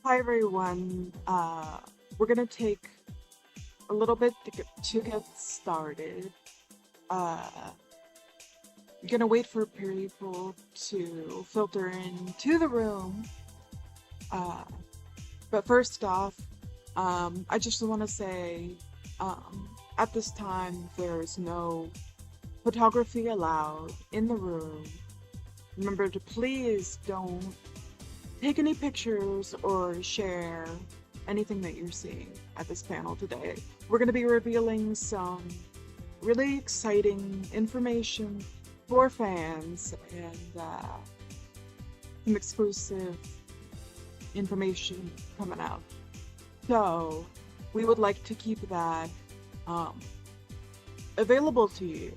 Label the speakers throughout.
Speaker 1: Hi everyone. We're gonna take a little bit to get started. Uh, gonna wait for people to filter into the room. Uh, but first off, I just want to say, at this time there's no photography allowed in the room. Remember to please don't take any pictures or share anything that you're seeing at this panel today. We're going to be revealing some really exciting information for fans and some exclusive information coming out. So we would like to keep that um, available to you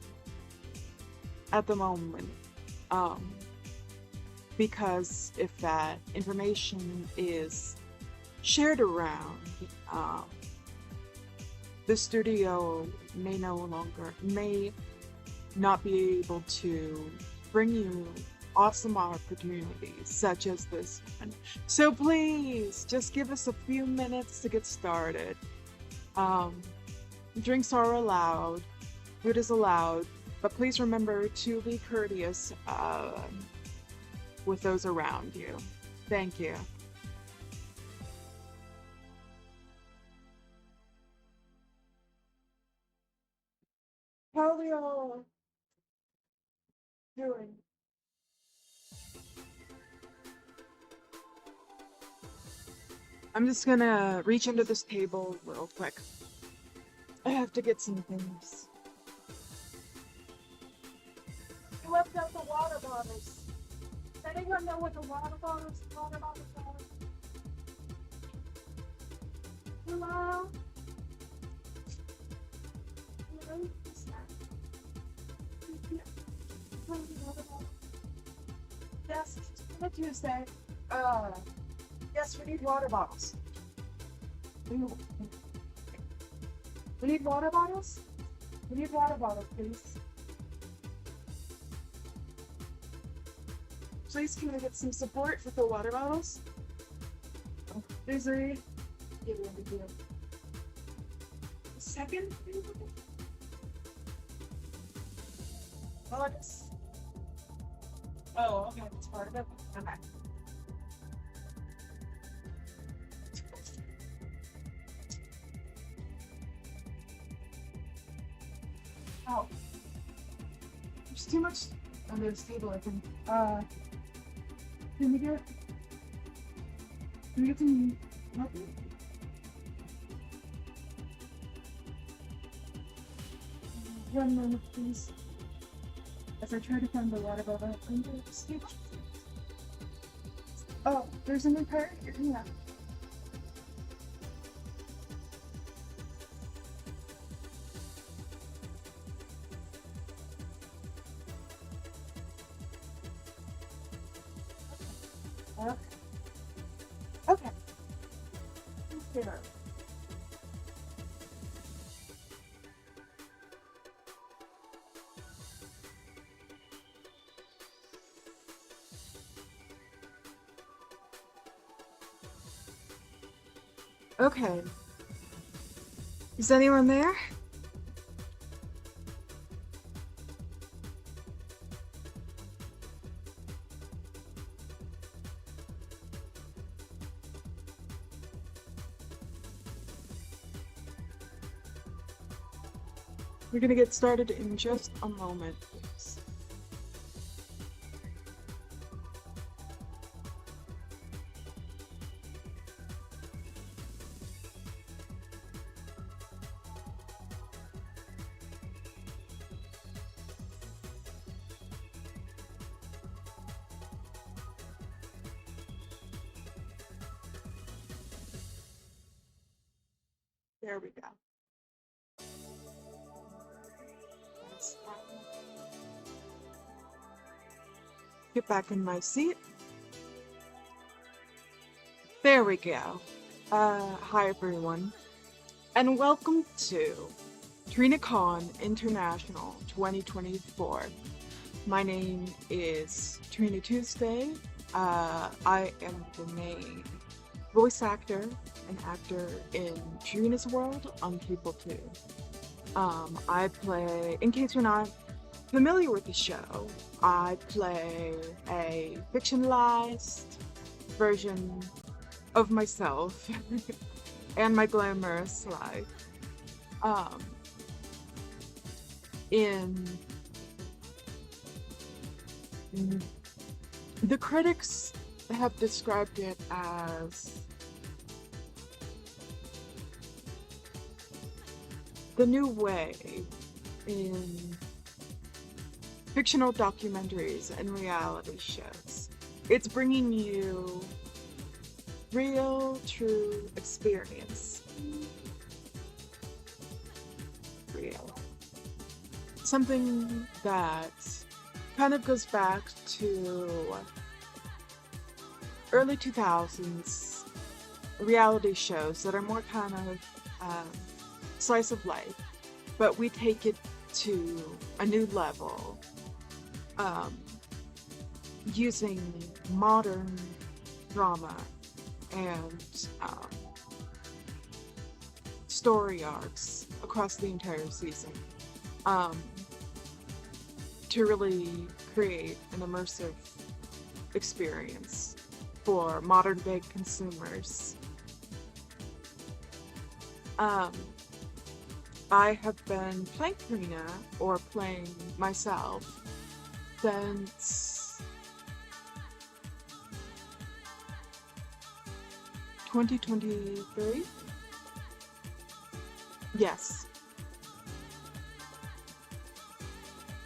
Speaker 1: at the moment. Because if that information is shared around, the studio may not be able to bring you awesome opportunities such as this one. So please just give us a few minutes to get started. Drinks are allowed, food is allowed, but please remember to be courteous with those around you. Thank you. How are we all doing? I'm just gonna reach under this table real quick. I have to get some things. You left out the water bottles. Does anyone know what the water bottles are? Hello? Hello? Yes, what did you say? Yes, we need water bottles. We need water bottles? We need water bottles, please. Please, can we get some support with the water bottles? Oh, there's a... Give me over here. A second? Oh, it's... Oh, okay, it's part of it. Okay. Oh. There's too much under this table, I think. Can we get... Can we get some... Nothing? One moment, please. As I try to find the water bottle under the table. Oh, there's a new pair here. Yeah. Okay. Here. Okay. Is anyone there? We're gonna get started in just a moment, please. There we go. Get back in my seat. There we go. Hi everyone, and welcome to TrinaCon International 2024. My name is Trina Tuesday. I am the main voice actor and actor in Trina's World on Cable 2. I play, in case you're not familiar with the show, I play a fictionalized version of myself and my glamorous life. Um, in the critics have described it as the new way in fictional documentaries and reality shows. It's bringing you real, true experience. Real. Something that kind of goes back to early 2000s reality shows that are more kind of slice of life, but we take it to a new level using modern drama and story arcs across the entire season to really create an immersive experience for modern day consumers. I have been playing Trina, or playing myself, since 2023? Yes.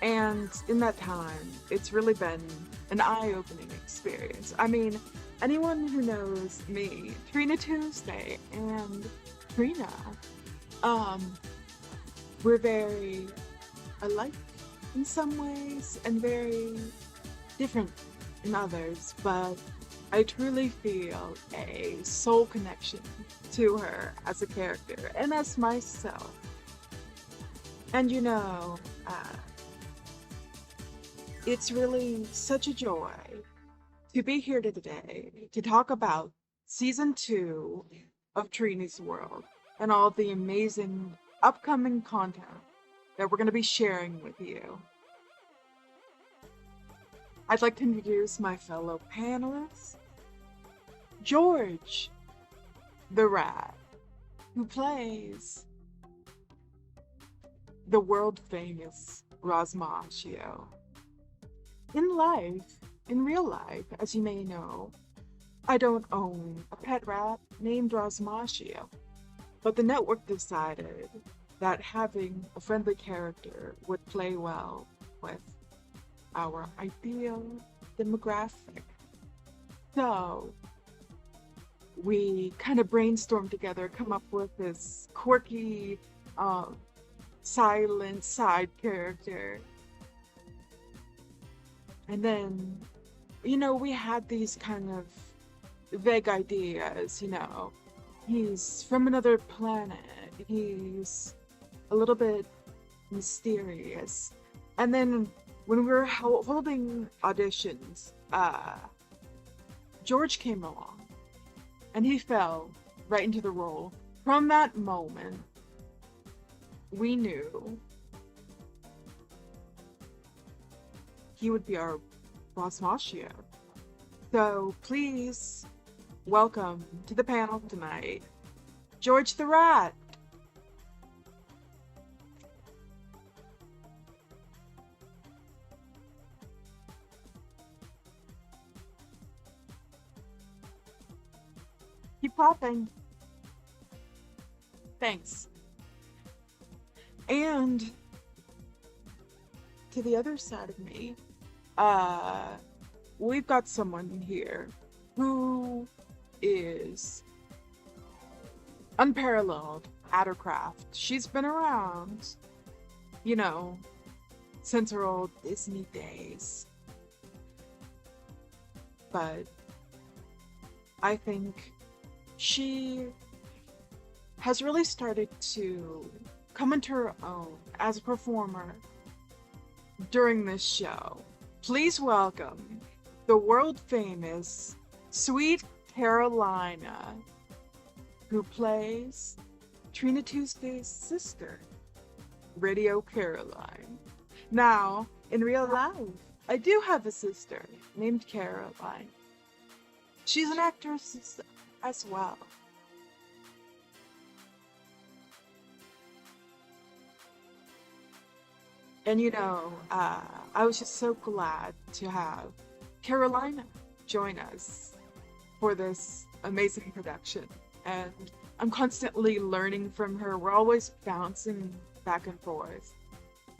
Speaker 1: And in that time, it's really been an eye-opening experience. I mean, anyone who knows me, Trina Tuesday and Trina, we're very alike in some ways and very different in others, but I truly feel a soul connection to her as a character and as myself. And it's really such a joy to be here today to talk about season 2 of Trina's World and all the amazing upcoming content that we're going to be sharing with you. I'd like to introduce my fellow panelists. George, the rat, who plays the world famous Rosmaccio. In real life, as you may know, I don't own a pet rat named Rosmaccio, but the network decided that having a friendly character would play well with our ideal demographic. So we kind of brainstormed together, come up with this quirky, silent side character. And then, we had these kind of vague ideas, he's from another planet, he's a little bit mysterious. And then when we were holding auditions, George came along and he fell right into the role. From that moment, we knew he would be our Rosmaccio. So please welcome to the panel tonight, George the Rat. Keep clapping. Thanks. And to the other side of me, we've got someone here who is unparalleled at her craft. She's been around, since her old Disney days. But I think she has really started to come into her own as a performer during this show. Please welcome the world famous Sweet Carolina, who plays Trina Tuesday's sister, Radio Caroline. Now, in real life, I do have a sister named Caroline. She's an actress as well. And I was just so glad to have Carolina join us for this amazing production. And I'm constantly learning from her. We're always bouncing back and forth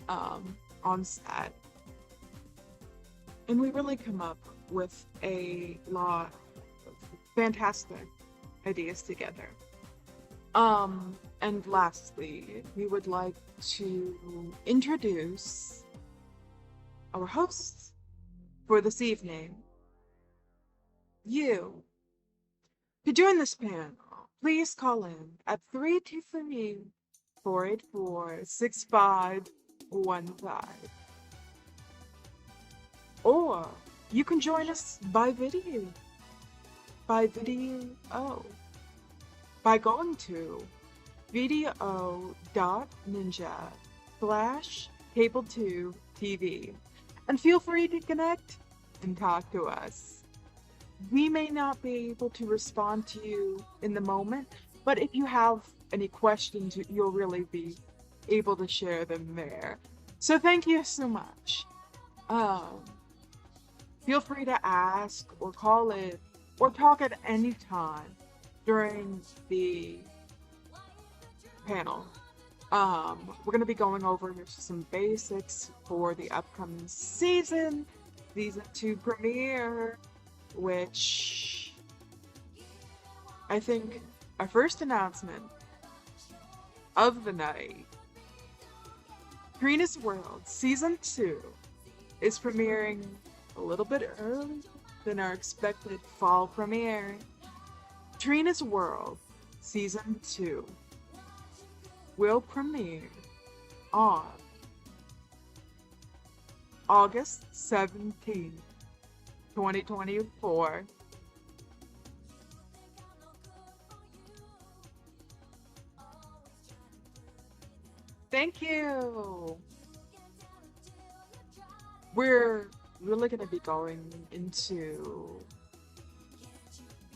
Speaker 1: on set. And we really come up with a lot of fantastic ideas together. And lastly, we would like to introduce our hosts for this evening. You. To join this panel, please call in at 323-484-6515. Or you can join us by video. By going to video.ninja/cable2tv and feel free to connect and talk to us. We may not be able to respond to you in the moment, but if you have any questions, you'll really be able to share them there. So thank you so much. Feel free to ask or call in or talk at any time during the panel. We're going to be going over some basics for the upcoming season 2 premiere, which I think our first announcement of the night, Trina's World Season 2 is premiering a little bit earlier than our expected fall premiere. Trina's World Season 2 will premiere on August 17th, 2024. Thank you! We're really going to be going into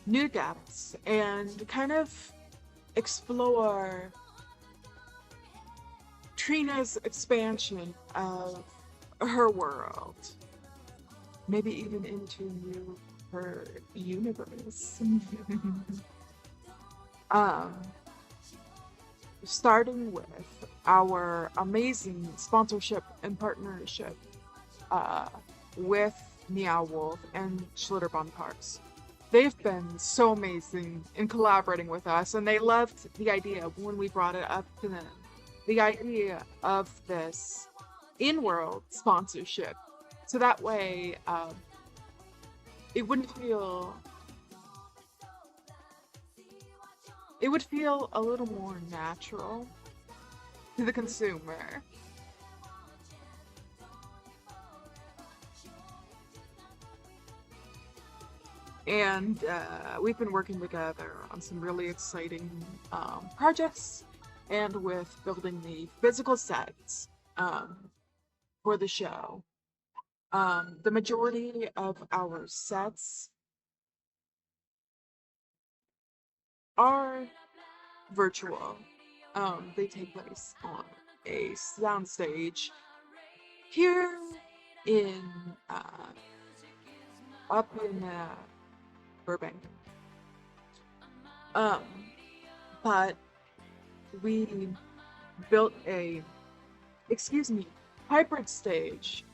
Speaker 1: new depths and kind of explore Trina's expansion of her world, maybe even into her universe. Starting with our amazing sponsorship and partnership with Meow Wolf and Schlitterbahn Parks. They've been so amazing in collaborating with us, and they loved the idea when we brought it up to them. The idea of this in-world sponsorship, so that way it would feel a little more natural to the consumer. And we've been working together on some really exciting projects and with building the physical sets for the show. The majority of our sets are virtual. They take place on a soundstage here in up in Burbank. But we built a hybrid stage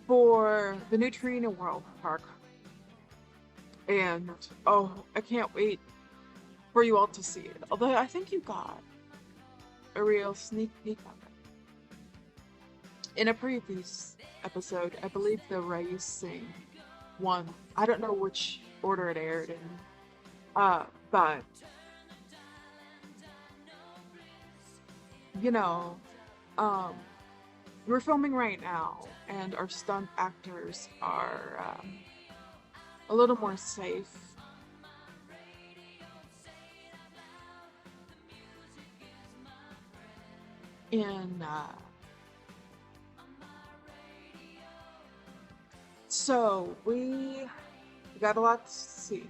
Speaker 1: for the new Trina World Park. And I can't wait for you all to see it. Although I think you got a real sneak peek of it. In a previous episode, I believe the racing one, I don't know which order it aired in, but we're filming right now, and our stunt actors are a little more safe in so we got a lot to see.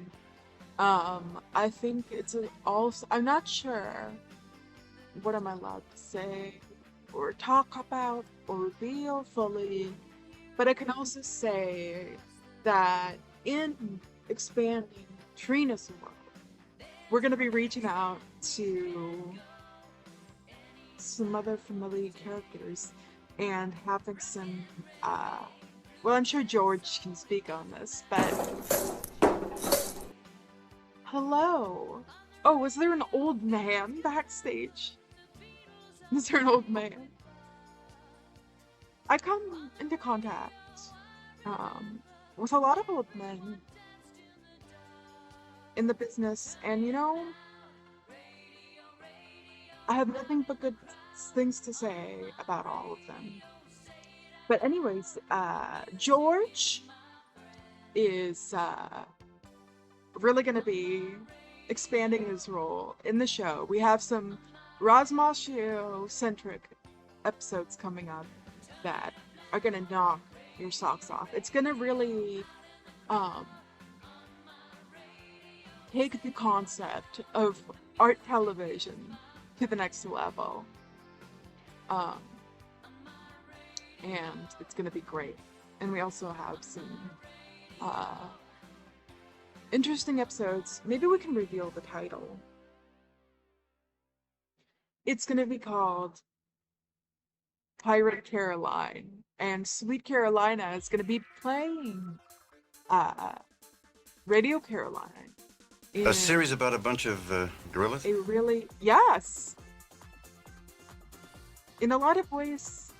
Speaker 1: I think it's also, I'm not sure what am I allowed to say or talk about or reveal fully, but I can also say that in expanding Trina's world, we're going to be reaching out to some other familiar characters and having some, well, I'm sure George can speak on this, but hello. Oh, was there an old man backstage? Is there an old man? I come into contact with a lot of old men in the business, and I have nothing but good things to say about all of them. But anyways, George is really going to be expanding his role in the show. We have some Rosmashio-centric episodes coming up that are going to knock your socks off. It's going to really take the concept of art television to the next level. And it's going to be great. And we also have some interesting episodes. Maybe we can reveal the title. It's going to be called Pirate Caroline, and Sweet Carolina is going to be playing Radio Caroline.
Speaker 2: A series about a bunch of gorillas?
Speaker 1: Yes. In a lot of ways,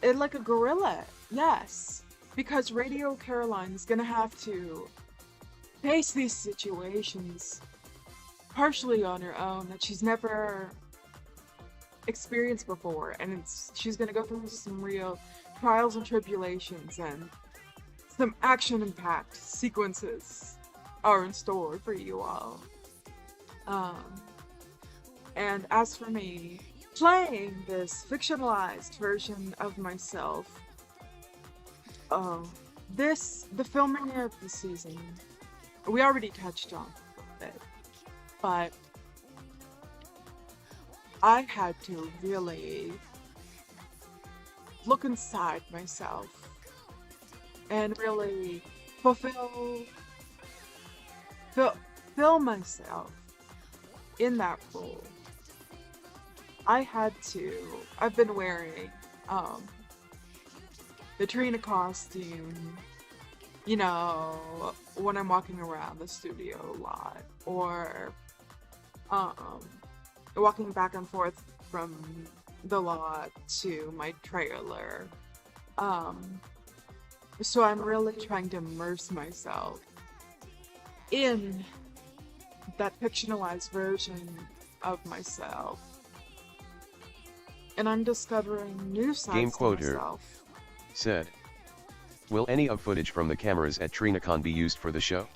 Speaker 1: like a gorilla, yes. Because Radio Caroline is going to have to face these situations partially on her own that she's never experienced before, and she's going to go through some real trials and tribulations, and some action-packed sequences are in store for you all. And as for me, playing this fictionalized version of myself, the filming of the season, we already touched on it, but I had to really look inside myself and really fulfill myself in that role. I've been wearing the Trina costume, when I'm walking around the studio a lot, or walking back and forth from the lot to my trailer. So I'm really trying to immerse myself in that fictionalized version of myself. And I'm discovering new sides to myself.
Speaker 3: Said, will any of footage from the cameras at TrinaCon be used for the show?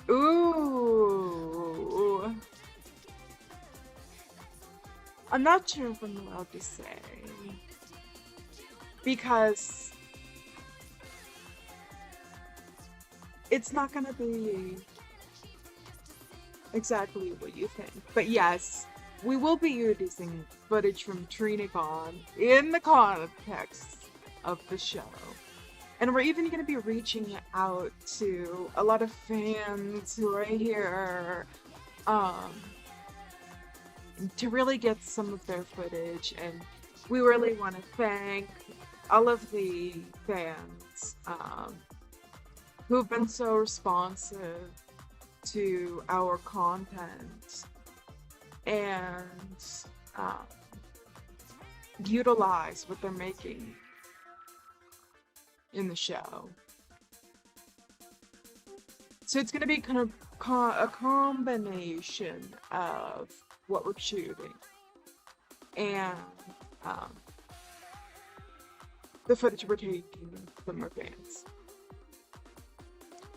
Speaker 1: Ooh. I'm not sure if I'm allowed to say. Because it's not gonna be exactly what you think. But yes, we will be using footage from TrinaCon in the context of the show. And we're even going to be reaching out to a lot of fans who are here to really get some of their footage. And we really want to thank all of the fans who have been so responsive to our content and utilize what they're making in the show. So it's going to be kind of a combination of what we're shooting and the footage we're taking from our fans.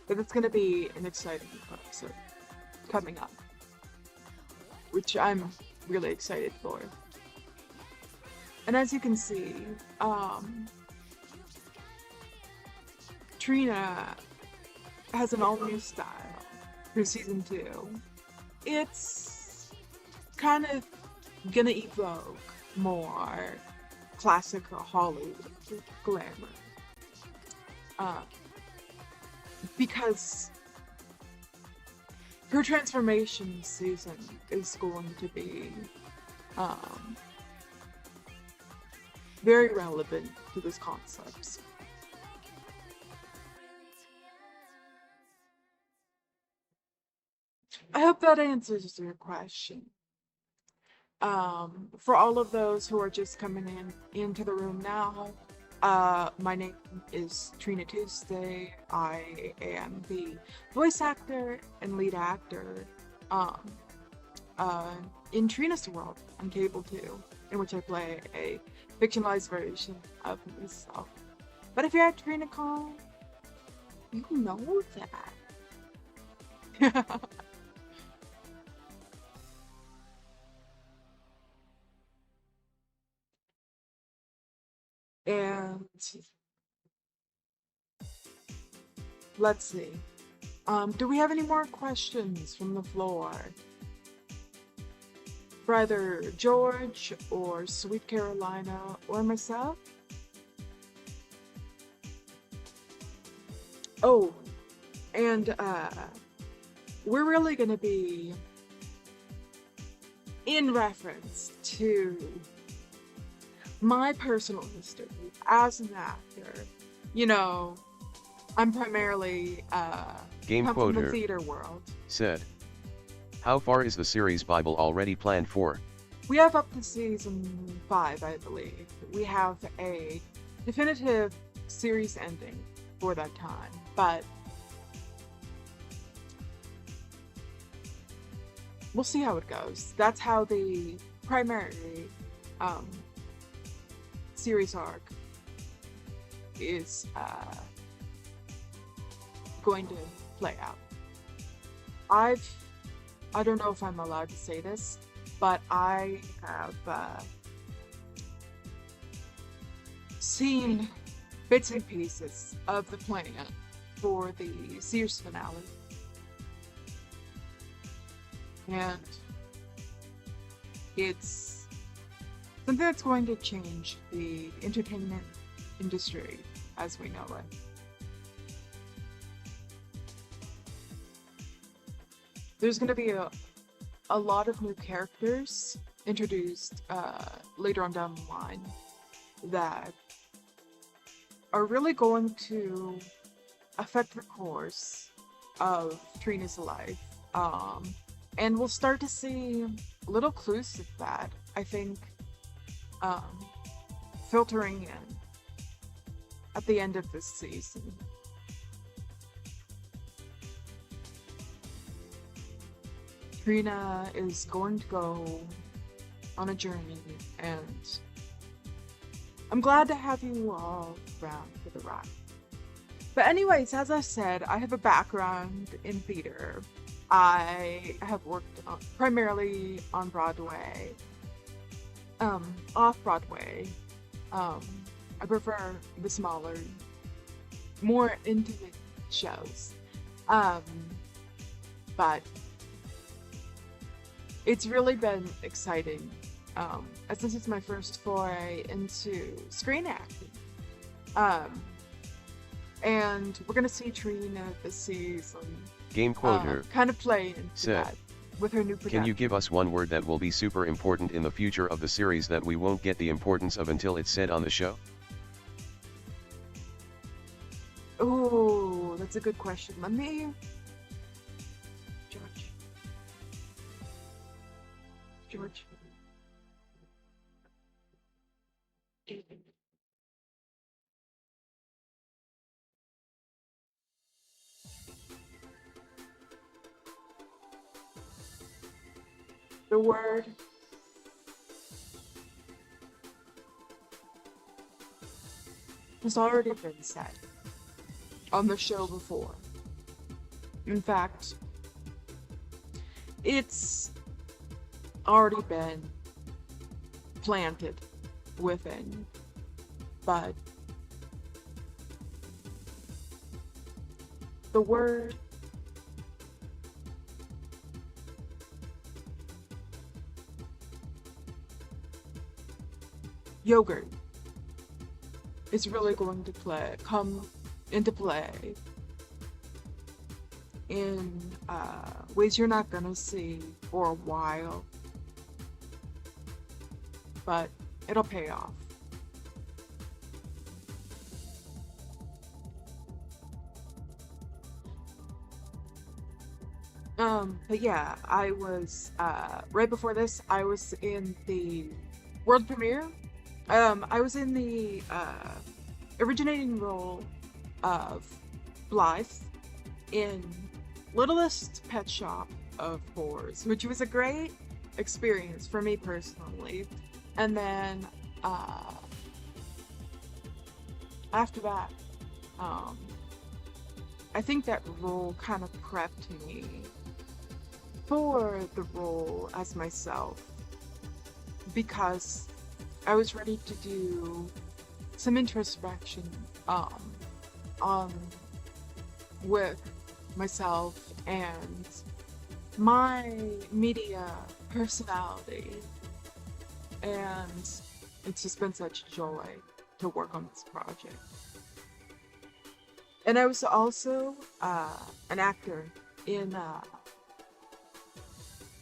Speaker 1: But it's going to be an exciting episode coming up, which I'm really excited for. And as you can see, Trina has an all-new style for season 2. It's kind of gonna evoke more classical Hollywood glamour. Because her transformation season is going to be very relevant to this concept. I hope that answers your question. For all of those who are just coming into the room now, my name is Trina Tuesday. I am the voice actor and lead actor in Trina's World on Cable 2, in which I play a fictionalized version of myself. But if you're at TrinaCon, you know that. And let's see. Do we have any more questions from the floor? For either George or Sweet Carolina or myself? Oh, and we're really gonna be in reference to my personal history as an actor. You know, I'm primarily
Speaker 3: Game
Speaker 1: come from the
Speaker 3: quoter
Speaker 1: theater world.
Speaker 3: said, "How far is the series Bible already planned for?"
Speaker 1: We have up to season 5, I believe. We have a definitive series ending for that time, but we'll see how it goes. That's how the primary series arc is going to play out. I don't know if I'm allowed to say this, but I have seen bits and pieces of the plan for the series finale. And it's something that's going to change the entertainment industry as we know it. There's going to be a lot of new characters introduced later on down the line that are really going to affect the course of Trina's life. And we'll start to see little clues of that, I think, filtering in at the end of this season. Trina is going to go on a journey, and I'm glad to have you all around for the ride. But anyways, as I said, I have a background in theater. I have worked primarily on Broadway, off-Broadway. I prefer the smaller, more intimate shows. But it's really been exciting, as this is my first foray into screen acting. And we're gonna see Trina this season
Speaker 3: Game quoter
Speaker 1: kind of play into
Speaker 3: said,
Speaker 1: that with her new production.
Speaker 3: "Can you give us one word that will be super important in the future of the series that we won't get the importance of until it's said on the show?"
Speaker 1: Oh, that's a good question. Let me... George. The word has already been said on the show before. In fact, it's already been planted within. But the word yogurt is really going to come into play in ways you're not gonna see for a while, but it'll pay off. But yeah, I was right before this, I was in the world premiere. I was in the originating role of Blythe in Littlest Pet Shop of Horrors, which was a great experience for me personally. And then after that, I think that role kind of prepped me for the role as myself, because I was ready to do some introspection on with myself and my media personality, and it's just been such a joy to work on this project. And I was also an actor in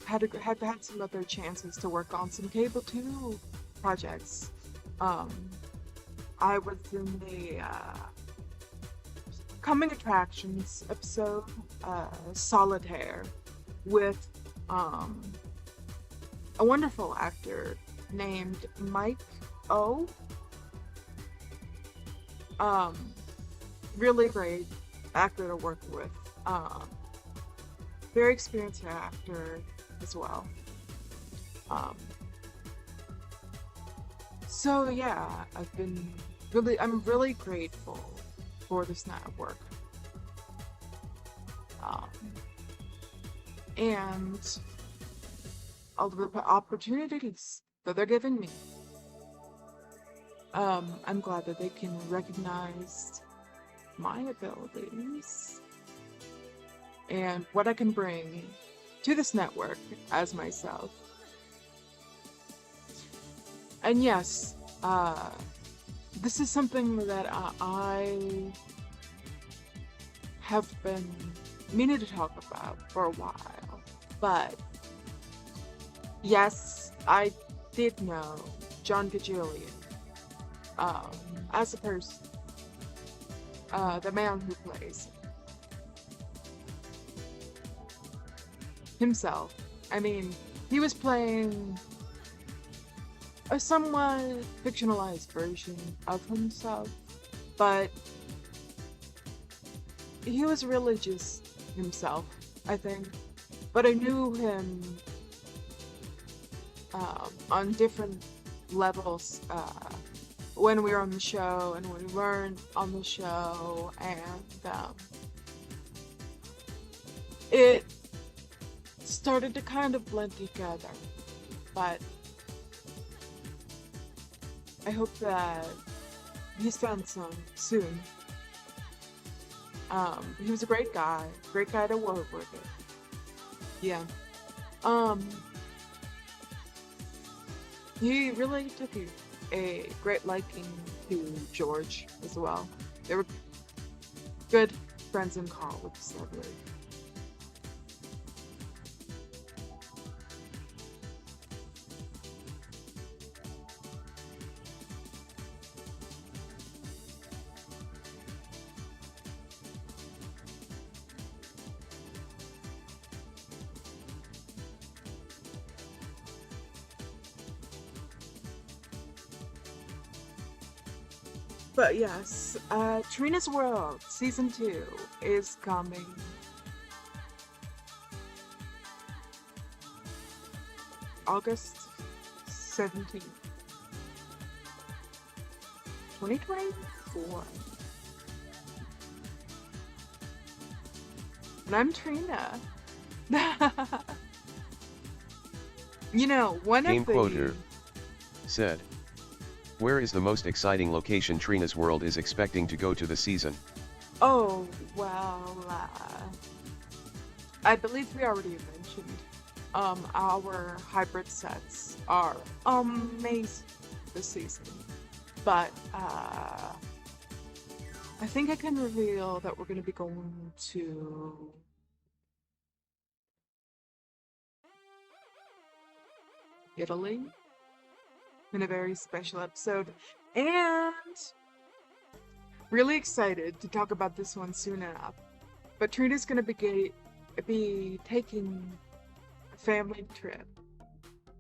Speaker 1: had some other chances to work on some cable 2 projects. I was in the coming attractions episode Solitaire with a wonderful actor named Mike O. Really great actor to work with. Very experienced actor as well. So yeah, I'm really grateful for this network. And all the opportunities that they're giving me. I'm glad that they can recognize my abilities and what I can bring to this network as myself. And yes, this is something that I have been meaning to talk about for a while. But yes, I did know John Gajillion as a person. The man who plays himself. I mean, he was playing a somewhat fictionalized version of himself, but he was really just himself, I think. But I knew him on different levels when we were on the show and when we weren't on the show, and it started to kind of blend together. But I hope that he's found some soon. He was a great guy to work with. Yeah. He really took a great liking to George as well. They were good friends in college, sadly. But yes, Trina's World Season 2 is coming. August 17th, 2024. And I'm Trina. You know, one
Speaker 3: Game
Speaker 1: of the...
Speaker 3: quoter said, Where is the most exciting location Trina's World is expecting to go to the season?
Speaker 1: Oh, well, I believe we already mentioned, our hybrid sets are amazing this season. But, I think I can reveal that we're going to be going to Italy in a very special episode, and really excited to talk about this one soon enough. But Trina's gonna be taking a family trip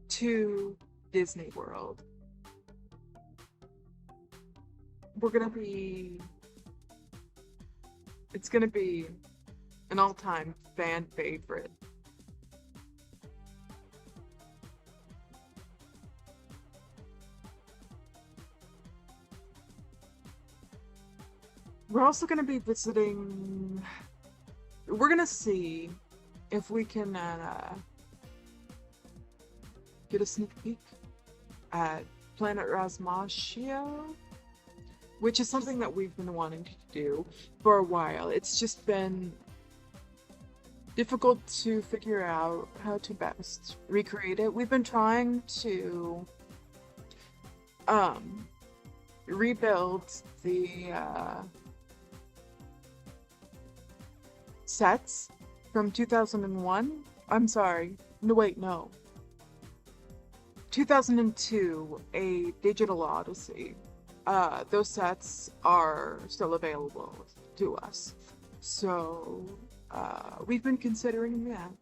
Speaker 1: to Disney World. It's gonna be an all-time fan favorite. We're also going to be visiting. We're going to see if we can get a sneak peek at Planet Rasmatio, which is something that we've been wanting to do for a while. It's just been difficult to figure out how to best recreate it. We've been trying to rebuild the sets from 2001. I'm sorry. No, wait, no. 2002, A Digital Odyssey. Those sets are still available to us. So, we've been considering that.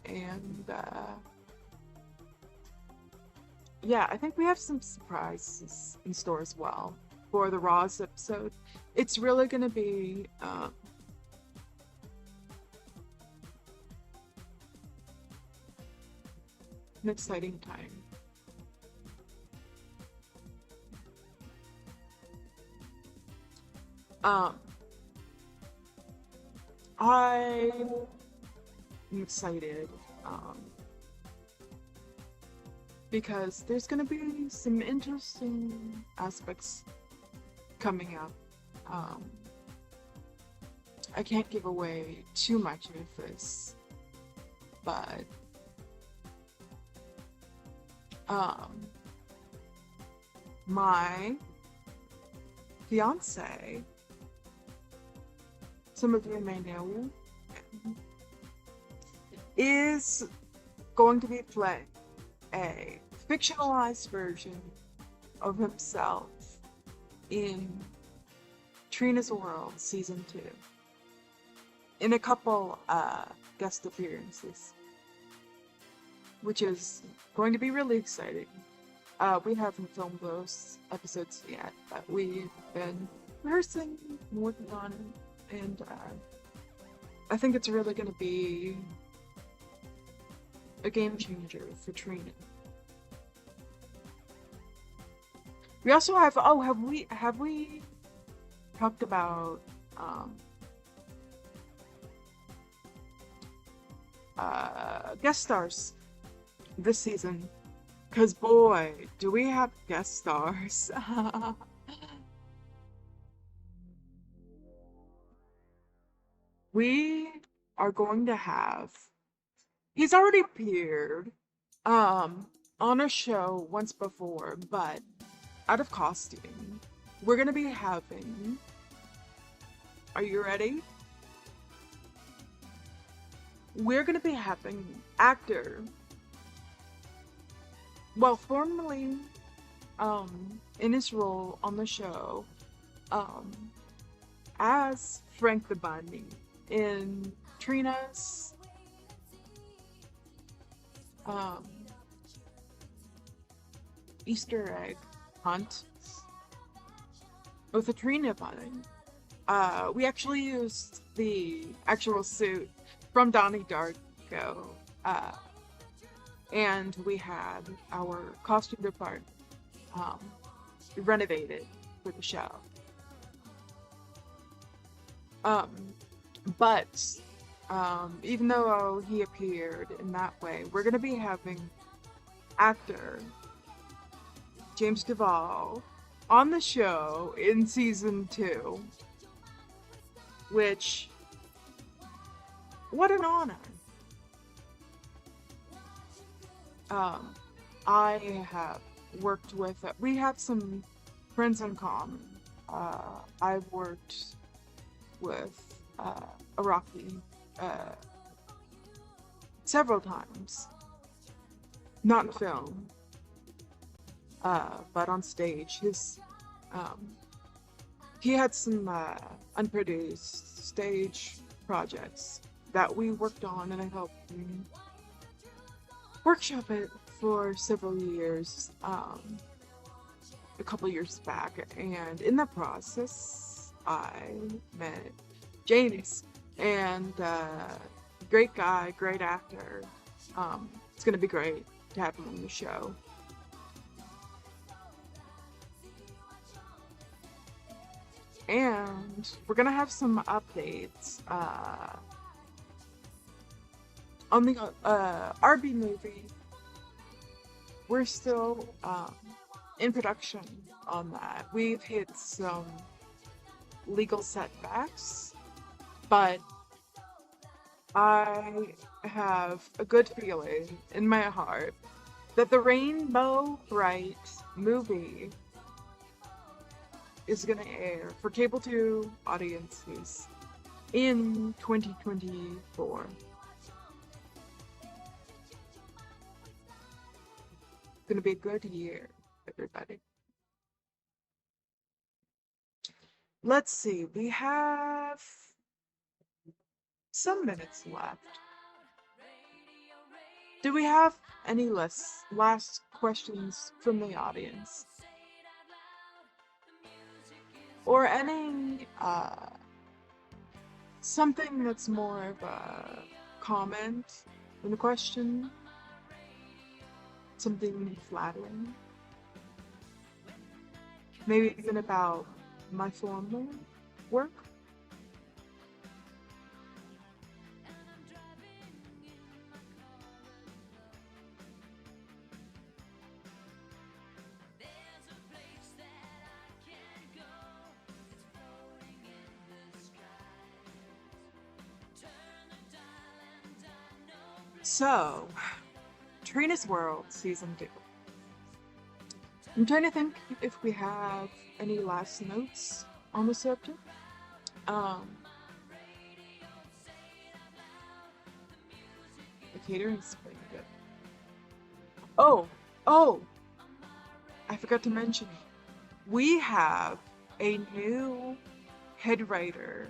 Speaker 1: And, yeah, I think we have some surprises in store as well for the Roz episode. It's really going to be an exciting time. I'm excited because there's going to be some interesting aspects coming up. I can't give away too much of this, but my fiance, some of you may know him, is going to be playing a fictionalized version of himself in Trina's World Season 2 in a couple guest appearances, which is going to be really exciting. We haven't filmed those episodes yet, but we've been rehearsing, working on it, and I think it's really going to be a game changer for Trina. We also have, have we talked about guest stars this season? Because boy, do we have guest stars. We are going to have, he's already appeared on a show once before, but out of costume. We're going to be having, are you ready? We're going to be having actor, well, formerly in his role on the show as Frank the Bunny in Trina's Easter egg hunt with the Trina Bunny. We actually used the actual suit from Donnie Darko, and we had our costume department renovated for the show. But even though he appeared in that way, we're going to be having actor James Duvall on the show in season 2, which, what an honor. I have worked with, we have some friends in common. I've worked with Iraqi several times, not in film, but on stage. He had some unproduced stage projects that we worked on, and I helped him workshop it for several years, a couple years back, and in the process, I met James, and great guy, great actor. It's gonna be great to have him on the show. And we're gonna have some updates on the RB movie. We're still in production on that. We've hit some legal setbacks, but I have a good feeling in my heart that the Rainbow Bright movie is going to air for cable 2 audiences in 2024. It's going to be a good year, everybody. Let's see, we have some minutes left. Do we have any last questions from the audience? Or any, something that's more of a comment than a question? Something flattering? Maybe even about my formal work? So, Trina's World Season 2. I'm trying to think if we have any last notes on the subject. The catering's pretty good. Oh! I forgot to mention, we have a new head writer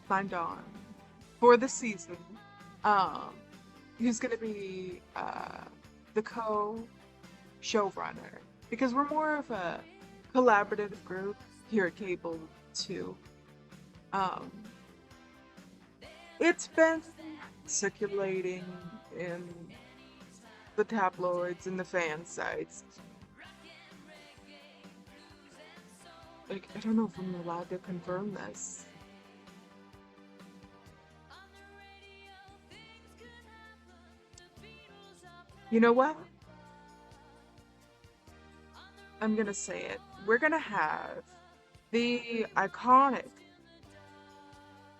Speaker 1: signed on for the season. Who's going to be the co-showrunner, because we're more of a collaborative group here at Cable 2. It's been circulating in the tabloids and the fan sites. Like, I don't know if I'm allowed to confirm this. You know what? I'm gonna say it. We're gonna have the iconic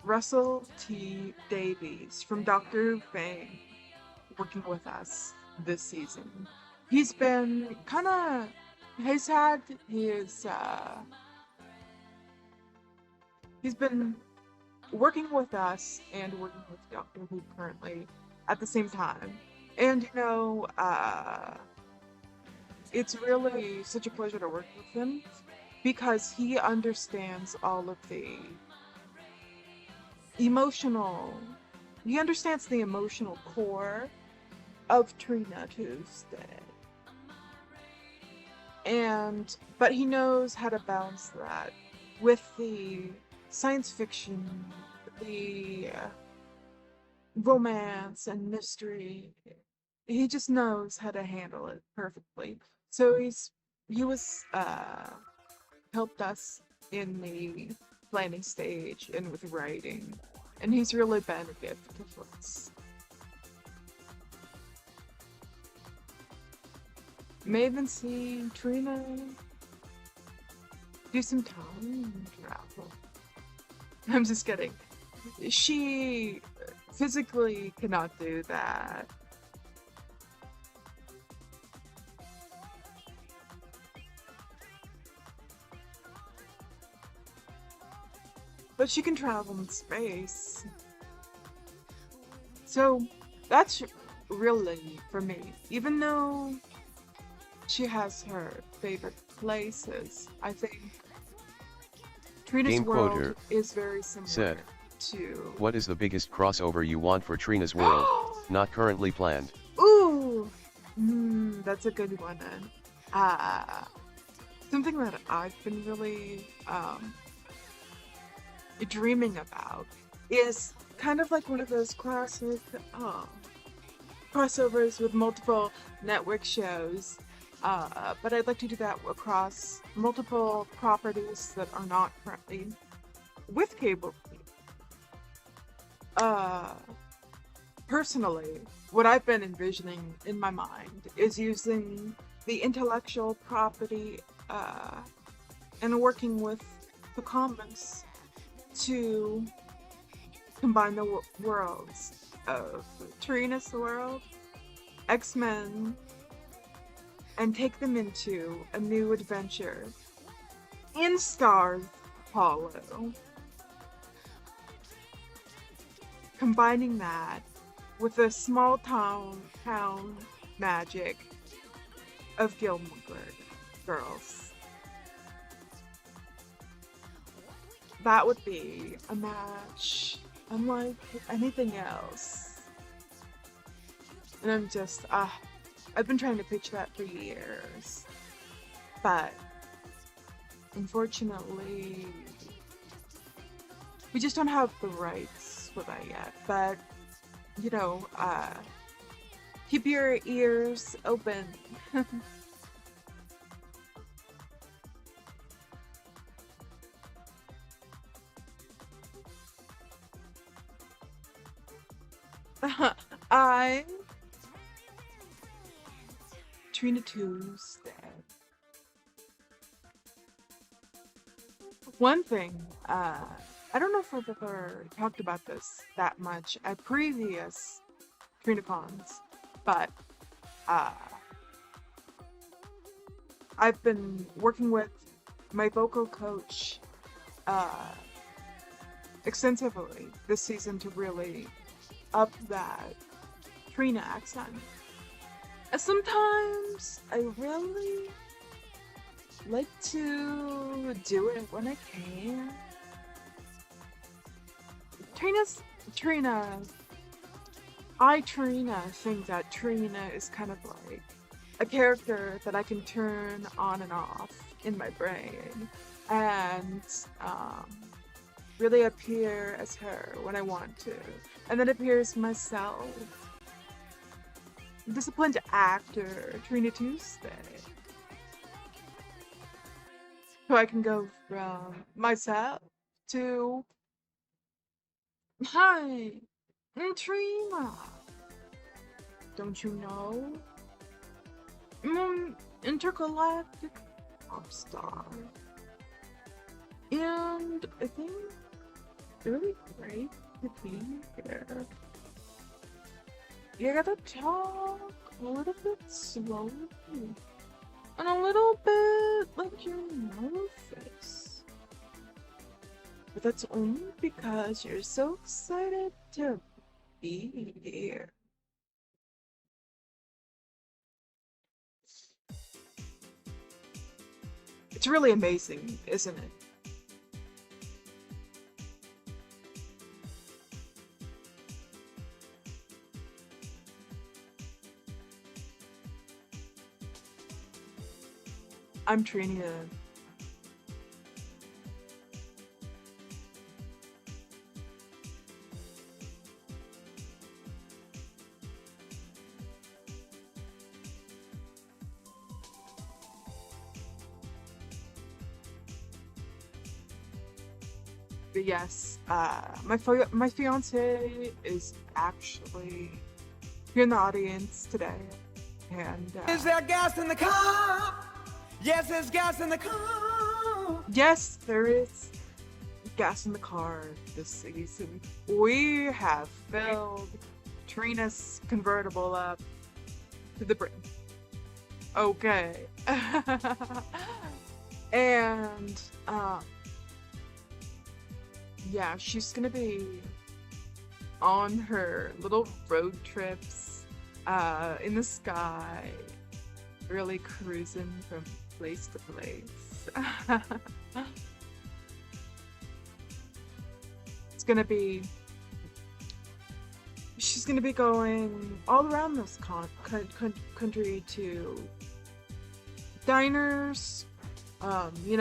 Speaker 1: Russell T. Davies from Doctor Who fame working with us this season. He's been he's been working with us and working with Doctor Who currently at the same time. And, you know, it's really such a pleasure to work with him because he understands all of the he understands the emotional core of Trina Tuesday. But he knows how to balance that with the science fiction, the romance and mystery. He just knows how to handle it perfectly. So he was helped us in the planning stage and with writing, and he's really been a gift to us. may even see Trina do some time travel. I'm just kidding. She physically cannot do that. But she can travel in space. So that's really for me. Even though she has her favorite places, I think Trina's
Speaker 3: Game
Speaker 1: world
Speaker 3: Quoter
Speaker 1: is very similar
Speaker 3: said,
Speaker 1: to...
Speaker 3: What is the biggest crossover you want for Trina's world? Not currently planned.
Speaker 1: Ooh! That's a good one. Something that I've been really dreaming about is kind of like one of those classic crossovers with multiple network shows. But I'd like to do that across multiple properties that are not currently with cable. Personally, what I've been envisioning in my mind is using the intellectual property and working with the comics to combine the worlds of Trina's world, X-Men, and take them into a new adventure in Stars Hollow. Combining that with the small town magic of Gilmore Girls. That would be a match unlike anything else. And I'm just, I've been trying to pitch that for years. But, unfortunately, we just don't have the rights for that yet. But, you know, keep your ears open. I'm Trina Tuesday. One thing, I don't know if I've ever talked about this that much at previous TrinaCons, but I've been working with my vocal coach extensively this season to really up that Trina accent. Sometimes I really like to do it when I can. Trina, Trina think that Trina is kind of like a character that I can turn on and off in my brain and really appear as her when I want to, and then appear as myself. Disciplined actor Trina Tuesday. So I can go from myself to, hi, I'm Trina. Don't you know? I'm intergalactic pop star. And I think it's really great to be here. You gotta talk a little bit slowly and a little bit like you're nervous. But that's only because you're so excited to be here. It's really amazing, isn't it? I'm Trina. But yes, my fiance is actually here in the audience today. And
Speaker 4: Is there gas in the car? Yes, there's gas in the car.
Speaker 1: yes, there is gas in the car this season. We have filled Trina's convertible up to the brim. Okay. And yeah, she's gonna be on her little road trips in the sky, really cruising from place to place. She's gonna be going all around this country to diners,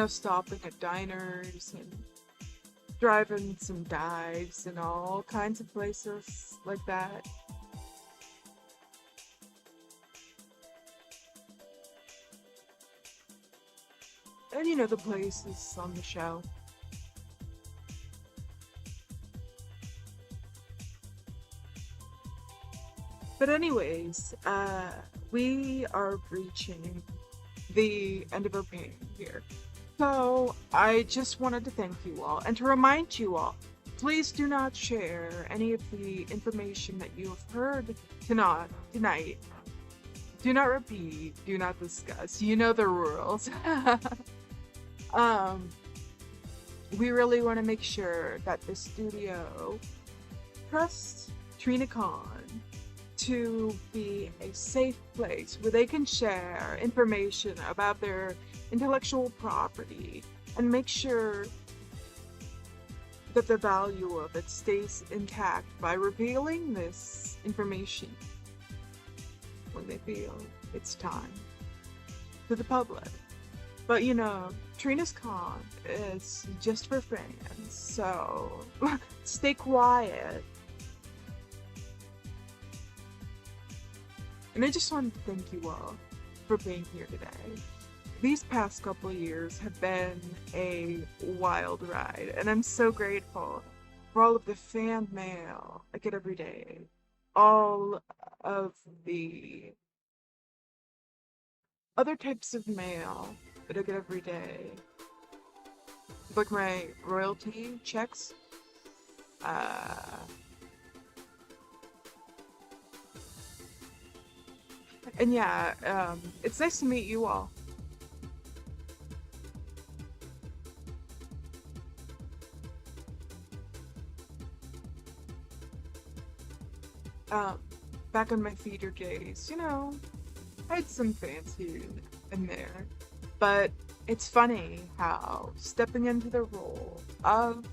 Speaker 1: stopping at diners and driving some dives and all kinds of places like that. And the places on the show. But anyways, we are reaching the end of our painting here. So I just wanted to thank you all and to remind you all, please do not share any of the information that you have heard tonight. Do not repeat, do not discuss. You know the rules. We really want to make sure that the studio trusts TrinaCon to be a safe place where they can share information about their intellectual property and make sure that the value of it stays intact by revealing this information when they feel it's time to the public. But Trina's Con is just for fans, so stay quiet. And I just wanted to thank you all for being here today. These past couple of years have been a wild ride, and I'm so grateful for all of the fan mail I get every day. All of the other types of mail that I get every day. Like my royalty checks. And yeah, it's nice to meet you all. Back in my theater days, I had some fans here and there, but it's funny how stepping into the role of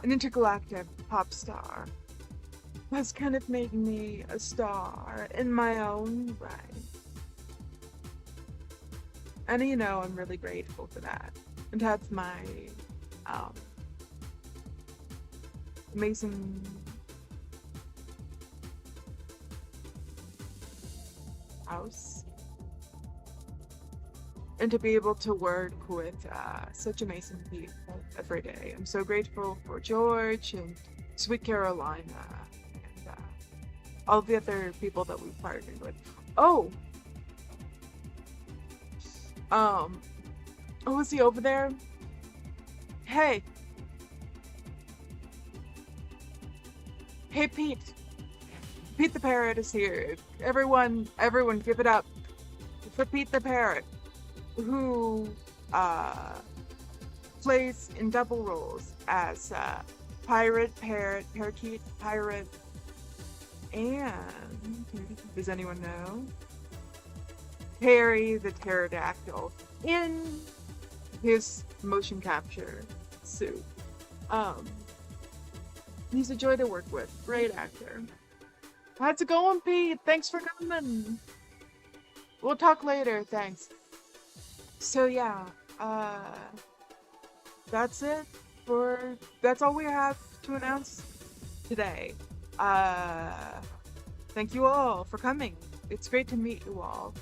Speaker 1: an intergalactic pop star has kind of made me a star in my own right. And I'm really grateful for that. And to have my amazing house. And to be able to work with such amazing people every day. I'm so grateful for George and Sweet Carolina and all the other people that we've partnered with. Oh, is he over there? Hey, Pete. Pete the Parrot is here. Everyone, give it up for Pete the Parrot, who plays in double roles as pirate, parrot, parakeet, pirate, and does anyone know? Harry the pterodactyl in his motion capture suit. He's a joy to work with. Great actor. How's it going, Pete? Thanks for coming. We'll talk later. Thanks. So yeah, that's it that's all we have to announce today. Thank you all for coming. It's great to meet you all.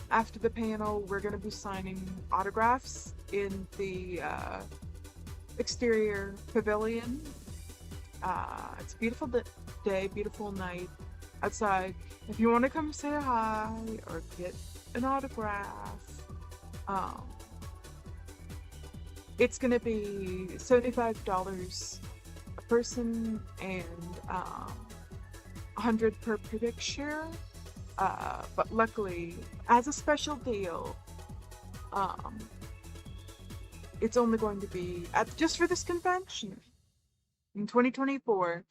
Speaker 1: After the panel, we're gonna be signing autographs in the exterior pavilion. It's a beautiful day, beautiful night. outside. If you want to come say hi or get an autograph, um, it's gonna be $75 a person and 100 per picture. But luckily, as a special deal, it's only going to be just for this convention in 2024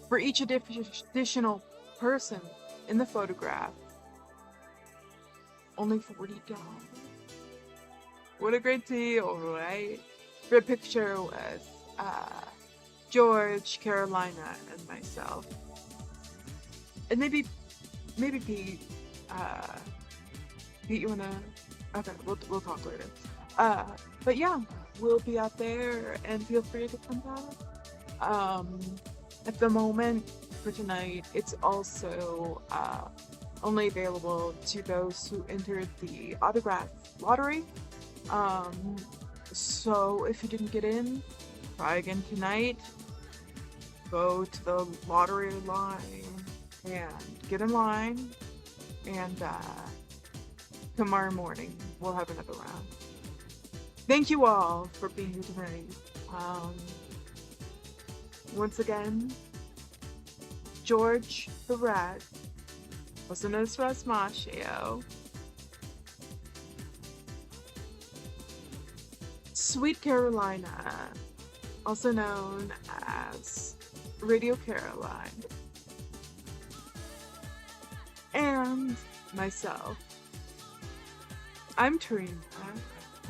Speaker 1: for each additional person in the photograph. Only $40. What a great deal, right? For a picture with George, Carolina, and myself. And maybe Pete. Pete, you wanna? Okay, we'll talk later. But yeah, we'll be out there, and feel free to come by. At the moment for tonight, it's also only available to those who entered the autograph lottery. So if you didn't get in, try again tonight. Go to the lottery line and get in line, and tomorrow morning we'll have another round. Thank you all for being here tonight. Once again, George the Rat, also known as Rasmachio, Sweet Carolina, also known as Radio Caroline, and myself. I'm Trina.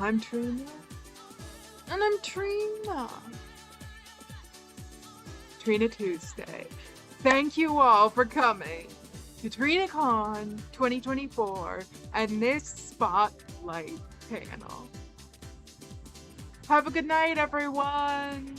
Speaker 1: I'm Trina. And I'm Trina. Trina Tuesday. Thank you all for coming to TrinaCon 2024 and this Spotlight panel. Have a good night, everyone.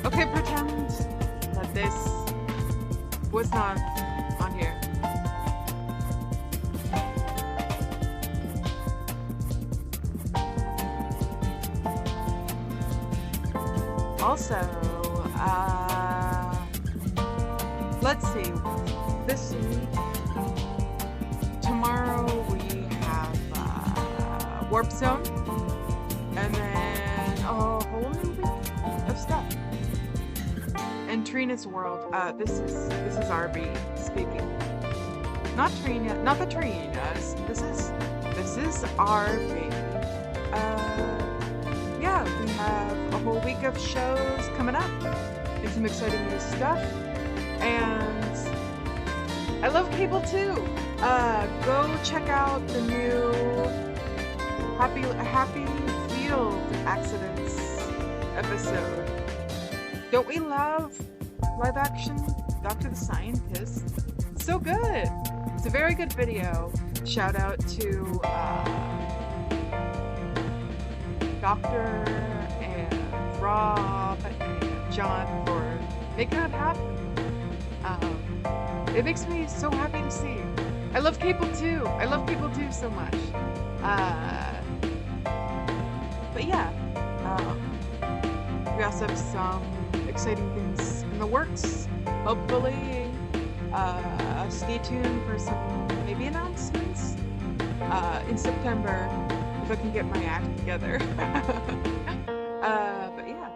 Speaker 1: Okay, pretend that this was not on here. Also, let's see. This week, tomorrow we have Warp Zone, and then a whole new week of stuff. And Trina's World. This is RB speaking. Not Trina, not the Trinas. This is RB. Yeah, we have a whole week of shows coming up and some exciting new stuff. And I love cable too. Go check out the new Happy Field Accidents episode. Don't we love live action Dr. the Scientist? It's so good. It's a very good video. Shout out to Doctor and Rob and John for making that happen. It makes me so happy to see. I love cable too. I love cable too so much. But yeah, we also have some exciting things in the works. Hopefully, stay tuned for some maybe announcements in September if I can get my act together. But yeah,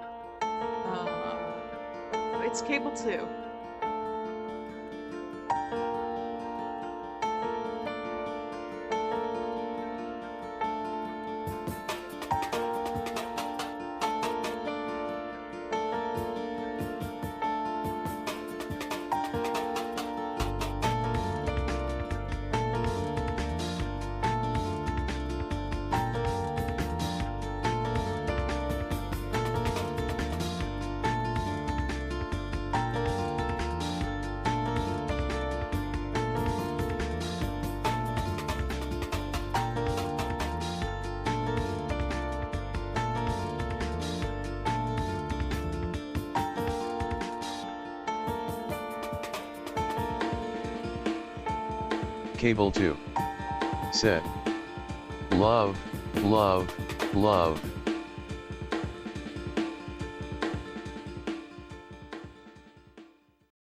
Speaker 1: it's cable too.
Speaker 3: Cable 2 said, love, love, love.